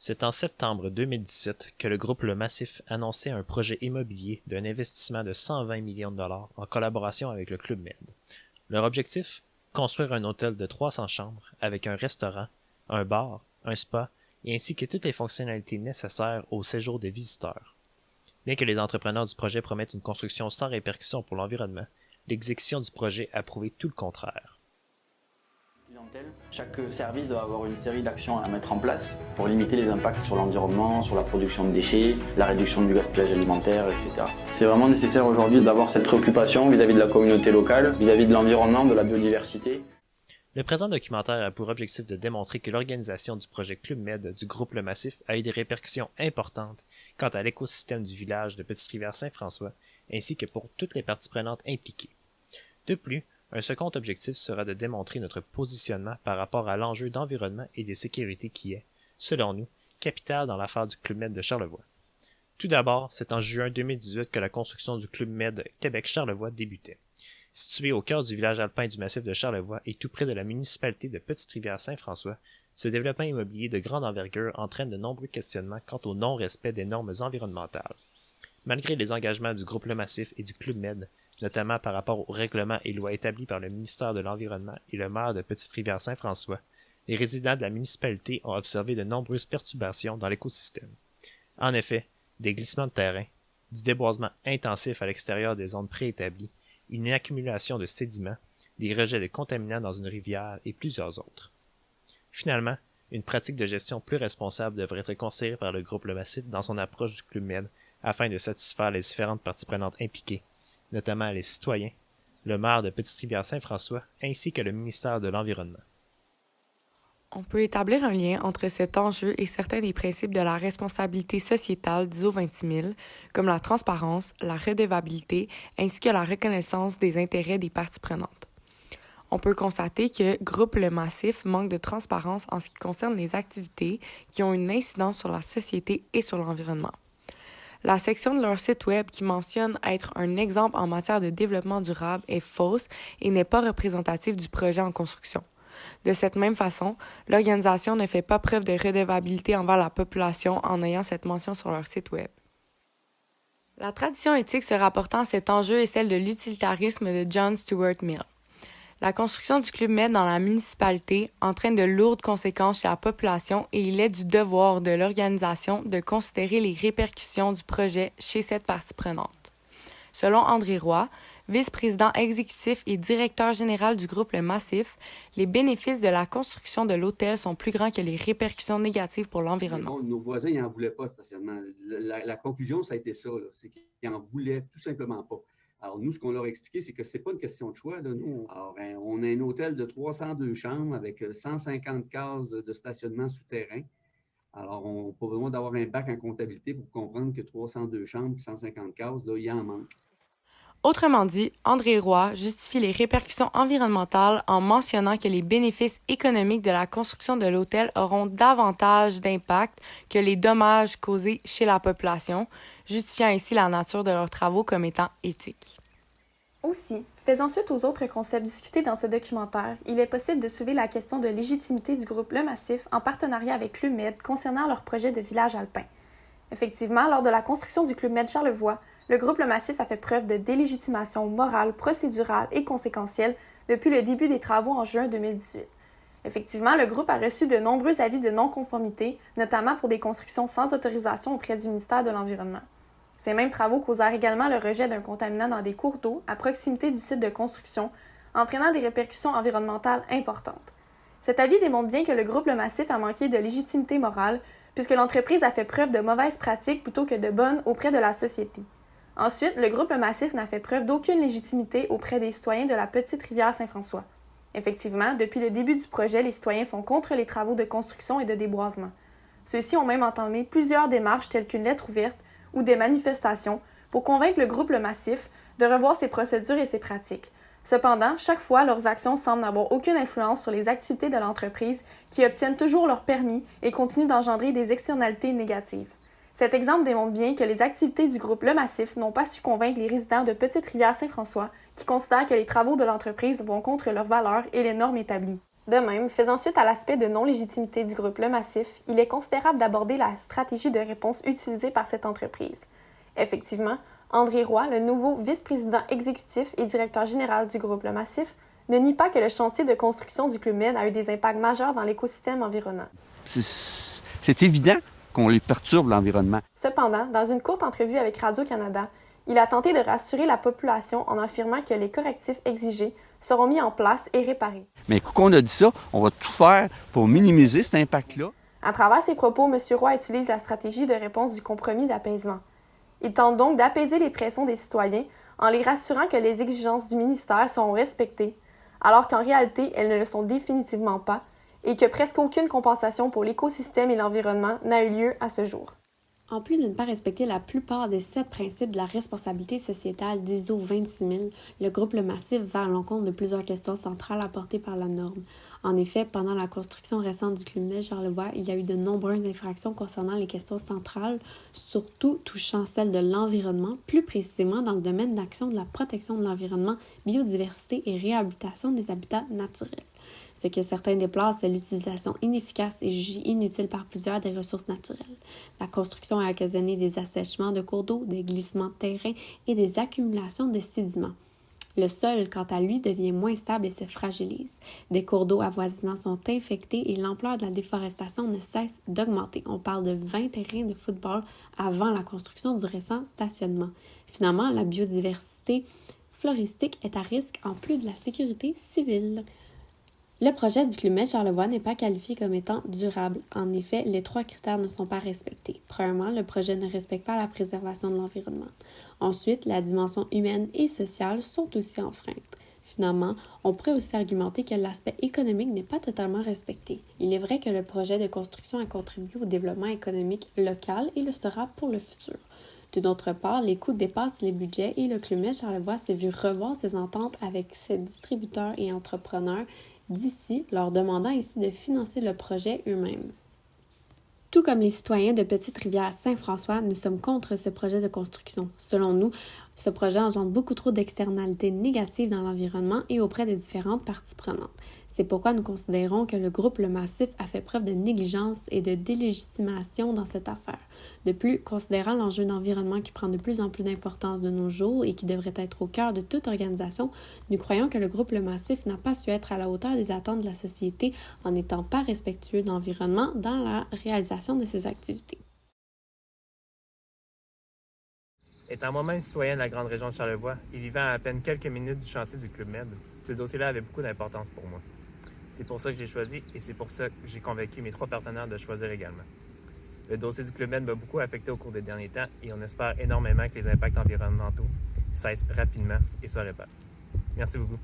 C'est en septembre 2017 que le groupe Le Massif annonçait un projet immobilier d'un investissement de 120 millions de dollars en collaboration avec le Club Med. Leur objectif? Construire un hôtel de 300 chambres avec un restaurant, un bar, un spa et ainsi que toutes les fonctionnalités nécessaires au séjour des visiteurs. Bien que les entrepreneurs du projet promettent une construction sans répercussions pour l'environnement, l'exécution du projet a prouvé tout le contraire. Chaque service doit avoir une série d'actions à mettre en place pour limiter les impacts sur l'environnement, sur la production de déchets, la réduction du gaspillage alimentaire, etc. C'est vraiment nécessaire aujourd'hui d'avoir cette préoccupation vis-à-vis de la communauté locale, vis-à-vis de l'environnement, de la biodiversité. Le présent documentaire a pour objectif de démontrer que l'organisation du projet Club Med du groupe Le Massif a eu des répercussions importantes quant à l'écosystème du village de Petite-Rivière-Saint-François, ainsi que pour toutes les parties prenantes impliquées. De plus, un second objectif sera de démontrer notre positionnement par rapport à l'enjeu d'environnement et de sécurité qui est, selon nous, capital dans l'affaire du Club Med de Charlevoix. Tout d'abord, c'est en juin 2018 que la construction du Club Med Québec-Charlevoix débutait. Situé au cœur du village alpin du massif de Charlevoix et tout près de la municipalité de Petite-Rivière-Saint-François, ce développement immobilier de grande envergure entraîne de nombreux questionnements quant au non-respect des normes environnementales. Malgré les engagements du groupe Le Massif et du Club Med, notamment par rapport aux règlements et lois établis par le ministère de l'Environnement et le maire de Petite-Rivière-Saint-François, les résidents de la municipalité ont observé de nombreuses perturbations dans l'écosystème. En effet, des glissements de terrain, du déboisement intensif à l'extérieur des zones préétablies, une accumulation de sédiments, des rejets de contaminants dans une rivière et plusieurs autres. Finalement, une pratique de gestion plus responsable devrait être considérée par le groupe Le Massif dans son approche du Club Med afin de satisfaire les différentes parties prenantes impliquées, notamment les citoyens, le maire de Petite-Rivière-Saint-François ainsi que le ministère de l'Environnement. On peut établir un lien entre cet enjeu et certains des principes de la responsabilité sociétale d'ISO 26000, comme la transparence, la redevabilité, ainsi que la reconnaissance des intérêts des parties prenantes. On peut constater que Groupe Le Massif manque de transparence en ce qui concerne les activités qui ont une incidence sur la société et sur l'environnement. La section de leur site web qui mentionne être un exemple en matière de développement durable est fausse et n'est pas représentative du projet en construction. De cette même façon, l'organisation ne fait pas preuve de redevabilité envers la population en ayant cette mention sur leur site web. La tradition éthique se rapportant à cet enjeu est celle de l'utilitarisme de John Stuart Mill. La construction du Club Med dans la municipalité entraîne de lourdes conséquences chez la population et il est du devoir de l'organisation de considérer les répercussions du projet chez cette partie prenante. Selon André Roy, vice-président exécutif et directeur général du groupe Le Massif, les bénéfices de la construction de l'hôtel sont plus grands que les répercussions négatives pour l'environnement. Nos voisins n'en voulaient pas de stationnement. La conclusion, ça a été ça, c'est qu'ils n'en voulaient tout simplement pas. Alors, nous, ce qu'on leur a expliqué, c'est que ce n'est pas une question de choix. Là. Nous, on a un hôtel de 302 chambres avec 150 cases de stationnement souterrain. Alors, on n'a pas besoin d'avoir un bac en comptabilité pour comprendre que 302 chambres, 150 cases, là, il y en manque. Autrement dit, André Roy justifie les répercussions environnementales en mentionnant que les bénéfices économiques de la construction de l'hôtel auront davantage d'impact que les dommages causés chez la population, justifiant ainsi la nature de leurs travaux comme étant éthiques. Aussi, faisant suite aux autres concepts discutés dans ce documentaire, il est possible de soulever la question de légitimité du groupe Le Massif en partenariat avec Club Med concernant leur projet de village alpin. Effectivement, lors de la construction du Club Med Charlevoix, le groupe Le Massif a fait preuve de délégitimation morale, procédurale et conséquentielle depuis le début des travaux en juin 2018. Effectivement, le groupe a reçu de nombreux avis de non-conformité, notamment pour des constructions sans autorisation auprès du ministère de l'Environnement. Ces mêmes travaux causèrent également le rejet d'un contaminant dans des cours d'eau à proximité du site de construction, entraînant des répercussions environnementales importantes. Cet avis démontre bien que le groupe Le Massif a manqué de légitimité morale, puisque l'entreprise a fait preuve de mauvaises pratiques plutôt que de bonnes auprès de la société. Ensuite, le groupe Le Massif n'a fait preuve d'aucune légitimité auprès des citoyens de la Petite-Rivière-Saint-François. Effectivement, depuis le début du projet, les citoyens sont contre les travaux de construction et de déboisement. Ceux-ci ont même entamé plusieurs démarches telles qu'une lettre ouverte ou des manifestations pour convaincre le groupe Le Massif de revoir ses procédures et ses pratiques. Cependant, chaque fois, leurs actions semblent n'avoir aucune influence sur les activités de l'entreprise qui obtiennent toujours leur permis et continuent d'engendrer des externalités négatives. Cet exemple démontre bien que les activités du groupe Le Massif n'ont pas su convaincre les résidents de Petite-Rivière-Saint-François qui considèrent que les travaux de l'entreprise vont contre leurs valeurs et les normes établies. De même, faisant suite à l'aspect de non-légitimité du groupe Le Massif, il est considérable d'aborder la stratégie de réponse utilisée par cette entreprise. Effectivement, André Roy, le nouveau vice-président exécutif et directeur général du groupe Le Massif, ne nie pas que le chantier de construction du Club Med a eu des impacts majeurs dans l'écosystème environnant. C'est évident qu'on les perturbe l'environnement. Cependant, dans une courte entrevue avec Radio-Canada, il a tenté de rassurer la population en affirmant que les correctifs exigés seront mis en place et réparés. Mais qu'on a dit ça, on va tout faire pour minimiser cet impact-là. À travers ses propos, M. Roy utilise la stratégie de réponse du compromis d'apaisement. Il tente donc d'apaiser les pressions des citoyens en les rassurant que les exigences du ministère seront respectées, alors qu'en réalité, elles ne le sont définitivement pas, et que presque aucune compensation pour l'écosystème et l'environnement n'a eu lieu à ce jour. En plus de ne pas respecter la plupart des 7 principes de la responsabilité sociétale d'ISO 26000, le groupe Le Massif va à l'encontre de plusieurs questions centrales apportées par la norme. En effet, pendant la construction récente du Club Med Charlevoix, il y a eu de nombreuses infractions concernant les questions centrales, surtout touchant celles de l'environnement, plus précisément dans le domaine d'action de la protection de l'environnement, biodiversité et réhabilitation des habitats naturels. Ce que certains déplorent, c'est l'utilisation inefficace et jugée inutile par plusieurs des ressources naturelles. La construction a occasionné des assèchements de cours d'eau, des glissements de terrain et des accumulations de sédiments. Le sol, quant à lui, devient moins stable et se fragilise. Des cours d'eau avoisinants sont infectés et l'ampleur de la déforestation ne cesse d'augmenter. On parle de 20 terrains de football avant la construction du récent stationnement. Finalement, la biodiversité floristique est à risque en plus de la sécurité civile. Le projet du Club Med Charlevoix n'est pas qualifié comme étant durable. En effet, les 3 critères ne sont pas respectés. Premièrement, le projet ne respecte pas la préservation de l'environnement. Ensuite, la dimension humaine et sociale sont aussi enfreintes. Finalement, on pourrait aussi argumenter que l'aspect économique n'est pas totalement respecté. Il est vrai que le projet de construction a contribué au développement économique local et le sera pour le futur. D'autre part, les coûts dépassent les budgets et le Club Med Charlevoix s'est vu revoir ses ententes avec ses distributeurs et entrepreneurs d'ici, leur demandant ainsi de financer le projet eux-mêmes. Tout comme les citoyens de Petite-Rivière-Saint-François, nous sommes contre ce projet de construction. Selon nous, ce projet engendre beaucoup trop d'externalités négatives dans l'environnement et auprès des différentes parties prenantes. C'est pourquoi nous considérons que le groupe Le Massif a fait preuve de négligence et de délégitimation dans cette affaire. De plus, considérant l'enjeu d'environnement qui prend de plus en plus d'importance de nos jours et qui devrait être au cœur de toute organisation, nous croyons que le groupe Le Massif n'a pas su être à la hauteur des attentes de la société en n'étant pas respectueux de l'environnement dans la réalisation de ses activités. Étant moi-même citoyen de la grande région de Charlevoix et vivant à peine quelques minutes du chantier du Club Med, ce dossier-là avait beaucoup d'importance pour moi. C'est pour ça que j'ai choisi et c'est pour ça que j'ai convaincu mes 3 partenaires de choisir également. Le dossier du Club Med m'a beaucoup affecté au cours des derniers temps et on espère énormément que les impacts environnementaux cessent rapidement et se réparent. Merci beaucoup.